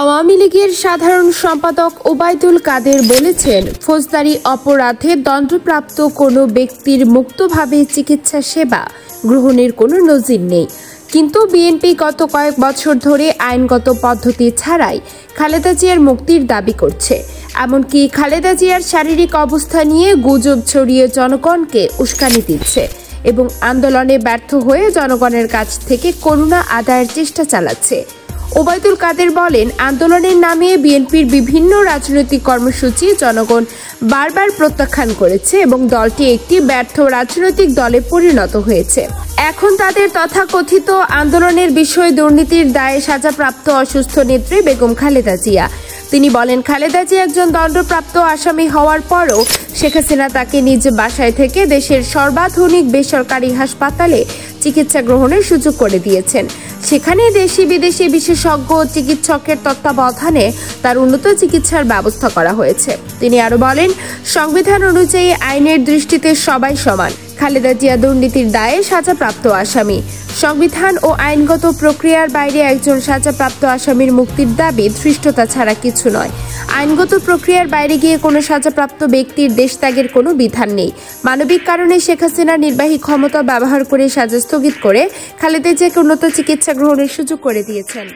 আওয়ামী লীগের সাধারণ সম্পাদক ওবায়দুল কাদের বলেছেন, ফৌজদারি অপরাধে দণ্ডপ্রাপ্ত কোনো ব্যক্তির মুক্তভাবে চিকিৎসা সেবা গ্রহণের কোনো নজির নেই। কিন্তু বিএনপি গত কয়েক বছর ধরে আইনগত পদ্ধতি ছাড়াই খালেদা জিয়ার মুক্তির দাবি করছে। এমনকি খালেদা জিয়ার শারীরিক অবস্থা নিয়ে গুজব ছড়িয়ে জনগণকে উস্কানি দিচ্ছে এবং আন্দোলনে ব্যর্থ হয়ে জনগণের কাছ থেকে করুণা আদায়ের চেষ্টা চালাচ্ছে। ওবায়দুল কাদের বলেন, আন্দোলনের নামে বিএনপির বিভিন্ন রাজনৈতিক কর্মসূচি জনগণ বারবার প্রত্যাখ্যান করেছে এবং দলটি একটি ব্যর্থ রাজনৈতিক দলে পরিণত হয়েছে। এখন তাদের তথাকথিত আন্দোলনের বিষয়ে দুর্নীতির দায়ে সাজাপ্রাপ্ত অসুস্থ নেত্রী বেগম খালেদা জিয়া। তিনি বলেন, খালেদা জিয়া একজন দণ্ডপ্রাপ্ত আসামি হওয়ার পরও শেখ হাসিনা তাকে নিজ বাসায় থেকে দেশের সর্বাধুনিক বেসরকারি হাসপাতালে চিকিৎসা গ্রহণের সুযোগ করে দিয়েছেন। সেখানে দেশি বিদেশি বিশেষজ্ঞ চিকিৎসকের তত্ত্বাবধানে তার উন্নত চিকিৎসার ব্যবস্থা করা হয়েছে। তিনি আরো বলেন, সংবিধান অনুযায়ী আইনের দৃষ্টিতে সবাই সমান। খালেদা জিয়া দুর্নীতির দায়ে সাজাপ্রাপ্ত আসামি। সংবিধান ও আইনগত প্রক্রিয়ার বাইরে একজন সাজাপ্রাপ্ত আসামির মুক্তির দাবি ধৃষ্টতা ছাড়া কিছু নয়। আইনগত প্রক্রিয়ার বাইরে গিয়ে কোনো সাজাপ্রাপ্ত ব্যক্তির দেশত্যাগের কোনো বিধান নেই। মানবিক কারণে শেখ হাসিনার নির্বাহী ক্ষমতা ব্যবহার করে সাজা স্থগিত করে খালেদা জিয়াকে উন্নত চিকিৎসা গ্রহণের সুযোগ করে দিয়েছেন।